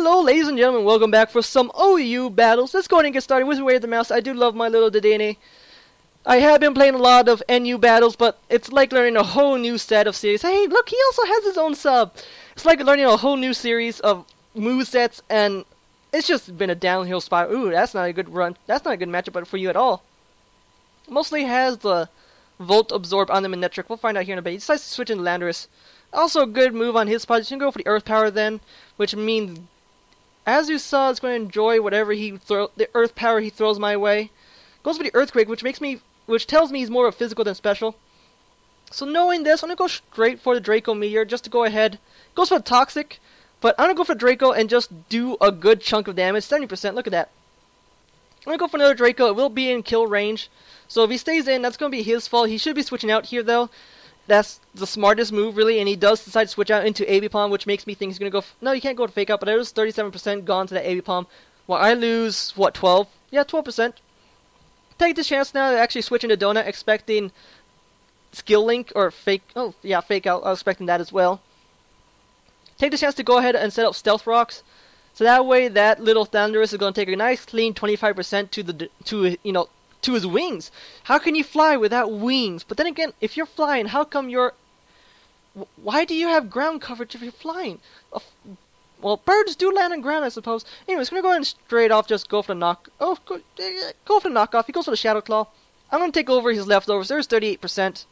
Hello, ladies and gentlemen, welcome back for some OU battles. Let's go ahead and get started with Way of the Mouse. I do love my little Dedenne. I have been playing a lot of NU battles, but it's like learning a whole new set of series. Hey, look, he also has his own sub. It's like learning a whole new series of movesets, and it's just been a downhill spot. Ooh, that's not a good run. That's not a good matchup for you at all. Mostly has the Volt Absorb on the Manectric. We'll find out here in a bit. He decides to switch into Landorus. Also a good move on his part. He's going to go for the Earth Power then, which means, as you saw, it's going to enjoy whatever the Earth Power he throws my way. Goes for the Earthquake, which tells me he's more of physical than special. So knowing this, I'm going to go straight for the Draco Meteor just to go ahead. Goes for the Toxic, but I'm going to go for Draco and just do a good chunk of damage. 70%, look at that. I'm going to go for another Draco. It will be in kill range. So if he stays in, that's going to be his fault. He should be switching out here, though. That's the smartest move, really, and he does decide to switch out into Avipom, which makes me think he's going to go... No, you can't go to Fake Out, but there's 37% gone to that Avipom. Well, I lose, what, 12? Yeah, 12%. Take the chance now to actually switch into Donut, expecting Skill Link, or Fake... Oh, yeah, Fake Out. I was expecting that as well. Take the chance to go ahead and set up Stealth Rocks. So that way, that little Thunderous is going to take a nice, clean 25% to his wings. How can you fly without wings? But then again, if you're flying, how come you're... Why do you have ground coverage if you're flying? Well, birds do land on ground, I suppose. Anyways, gonna go ahead and straight off just go for the knock... Oh, go for the knockoff. He goes for the Shadow Claw. I'm gonna take over his leftovers. There's 38%.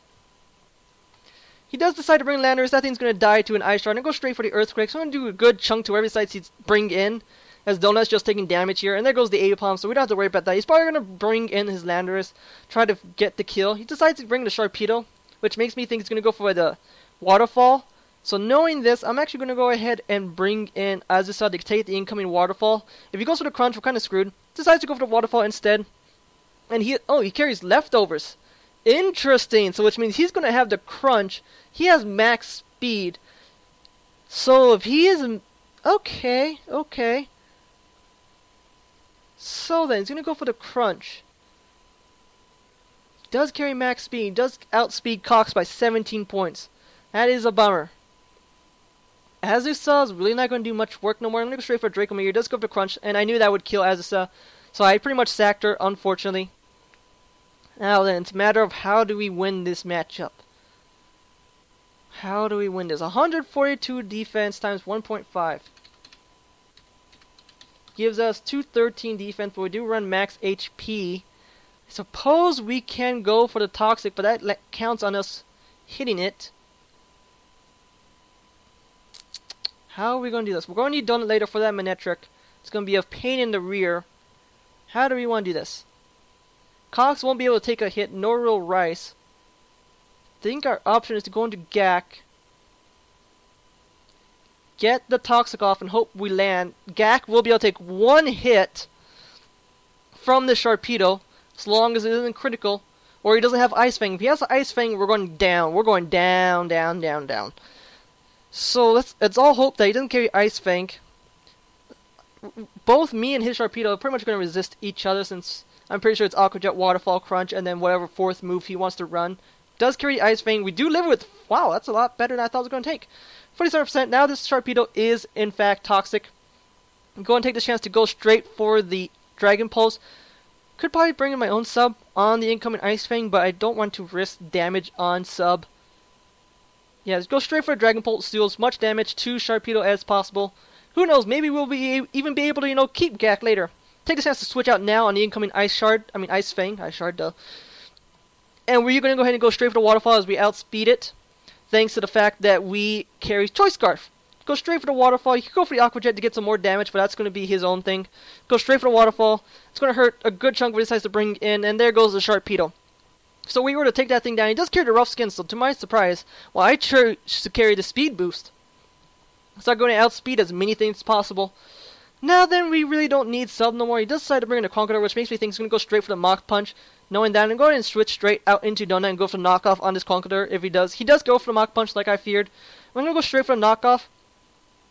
He does decide to bring Landorus. That thing's gonna die to an Ice Shard and go straight for the Earthquake. So I'm gonna do a good chunk to whatever sides he's bring in, as Donut's just taking damage here. And there goes the Avipom, so we don't have to worry about that. He's probably going to bring in his Landorus, try to get the kill. He decides to bring the Sharpedo, which makes me think he's going to go for the Waterfall. So knowing this, I'm actually going to go ahead and bring in Azusa to take the incoming Waterfall. If he goes for the Crunch, we're kind of screwed. Decides to go for the Waterfall instead. And he carries Leftovers. Interesting, so which means he's going to have the Crunch. He has max speed. So if he is... Okay. So then, he's going to go for the Crunch. He does carry max speed. He does outspeed Cox by 17 points. That is a bummer. Azusa is really not going to do much work no more. I'm going to go straight for Draco Meteor. He does go for the Crunch, and I knew that would kill Azusa. So I pretty much sacked her, unfortunately. Now then, it's a matter of how do we win this matchup. How do we win this? 142 defense times 1.5. Gives us 213 defense, but we do run max HP. I suppose we can go for the Toxic, but that counts on us hitting it. How are we going to do this? We're going to need Donut later for that Manectric. It's going to be a pain in the rear. How do we want to do this? Cox won't be able to take a hit, nor will Rice. I think our option is to go into Gak. Get the Toxic off and hope we land. Gak will be able to take one hit from the Sharpedo, as long as it isn't critical, or he doesn't have Ice Fang. If he has Ice Fang, we're going down. We're going down. So let's all hope that he doesn't carry Ice Fang. Both me and his Sharpedo are pretty much going to resist each other, since I'm pretty sure it's Aqua Jet, Waterfall, Crunch, and then whatever fourth move he wants to run. Does carry Ice Fang. We do live with... Wow, that's a lot better than I thought it was going to take. 47%. Now this Sharpedo is, in fact, Toxic. I'm going to take this chance to go straight for the Dragon Pulse. Could probably bring in my own sub on the incoming Ice Fang, but I don't want to risk damage on sub. Yeah, let's go straight for the Dragon Pulse. Deal as much damage to Sharpedo as possible. Who knows, maybe we'll even be able to, keep Gak later. Take this chance to switch out now on the incoming Ice Fang. Ice Shard, duh. And we're going to go ahead and go straight for the Waterfall as we outspeed it, thanks to the fact that we carry Choice Scarf. Go straight for the Waterfall. You can go for the Aqua Jet to get some more damage, but that's going to be his own thing. Go straight for the Waterfall. It's going to hurt a good chunk of what he decides to bring in, and there goes the Sharpedo. So we were to take that thing down. He does carry the Rough Skin, so to my surprise, well, I chose to carry the Speed Boost. So I'm going to outspeed as many things as possible. Now then, we really don't need sub no more. He does decide to bring in the Conqueror, which makes me think he's going to go straight for the Mach Punch. Knowing that, I'm going to switch straight out into Donut and go for the knockoff on this Conqueror if he does. He does go for the Mach Punch like I feared. I'm going to go straight for the knockoff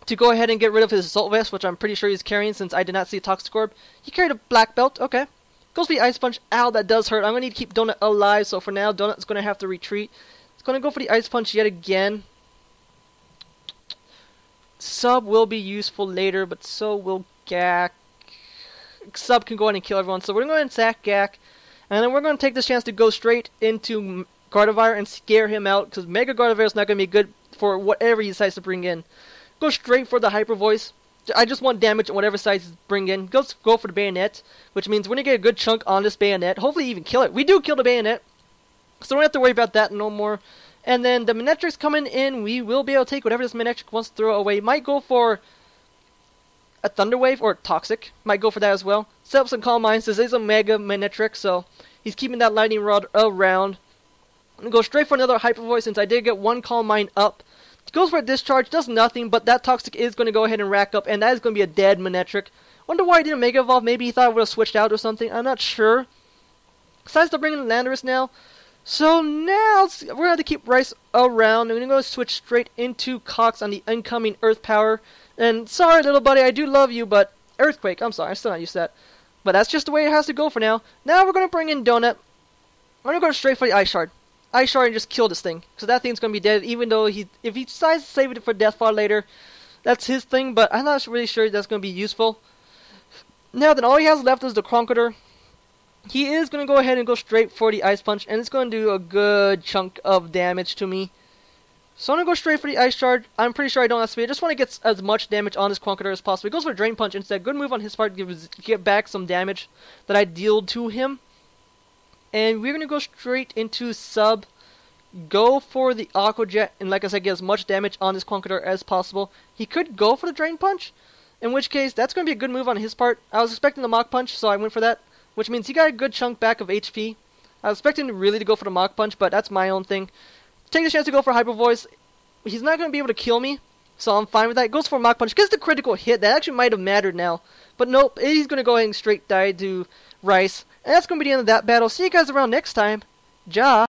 to go ahead and get rid of his Assault Vest, which I'm pretty sure he's carrying since I did not see a Toxic Orb. He carried a Black Belt, okay. Goes for the Ice Punch. Ow, that does hurt. I'm going to need to keep Donut alive, so for now, Donut's going to have to retreat. He's going to go for the Ice Punch yet again. Sub will be useful later, but so will Gak. Sub can go ahead and kill everyone, so we're going to go ahead and sack Gak. And then we're going to take this chance to go straight into Gardevoir and scare him out, because Mega Gardevoir is not going to be good for whatever he decides to bring in. Go straight for the Hyper Voice. I just want damage on whatever side he's bring in. Go for the Bayonet, which means we're going to get a good chunk on this Bayonet. Hopefully even kill it. We do kill the Bayonet, so don't have to worry about that no more. And then the Manectric's coming in. We will be able to take whatever this Manectric wants to throw away. Might go for a Thunder Wave or Toxic. Might go for that as well. Set up some Calm Minds. This is a Mega Manectric, so he's keeping that Lightning Rod around. I'm going to go straight for another Hyper Voice since I did get one Calm Mind up. Goes for a Discharge, does nothing, but that Toxic is going to go ahead and rack up, and that is going to be a dead Manectric. Wonder why he didn't Mega Evolve. Maybe he thought I would have switched out or something. I'm not sure. Decides to bring in Landorus now. So now we're going to have to keep Rice around. I'm going to go switch straight into Cox on the incoming Earth Power. And sorry, little buddy, I do love you, but Earthquake, I'm sorry, I'm still not used to that. But that's just the way it has to go for now. Now we're going to bring in Donut. I'm going to go straight for the Ice Shard. Ice Shard and just kill this thing. Because that thing's going to be dead, even though if he decides to save it for Deathfall later, that's his thing, but I'm not really sure that's going to be useful. Now then, all he has left is the Crunketer. He is going to go ahead and go straight for the Ice Punch, and it's going to do a good chunk of damage to me. So I'm going to go straight for the Ice Shard. I'm pretty sure I don't have speed. I just want to get as much damage on this Crunketer as possible. He goes for Drain Punch instead. Good move on his part to get back some damage that I dealt to him. And we're going to go straight into Sub. Go for the Aqua Jet, and like I said, get as much damage on this Crunketer as possible. He could go for the Drain Punch, in which case that's going to be a good move on his part. I was expecting the Mach Punch, so I went for that, which means he got a good chunk back of HP. I was expecting really to go for the Mach Punch, but that's my own thing. Take the chance to go for Hyper Voice. He's not going to be able to kill me, so I'm fine with that. Goes for Mach Punch. Gets the critical hit. That actually might have mattered now. But nope, he's going to go ahead and straight die to Rice. And that's going to be the end of that battle. See you guys around next time. Ja.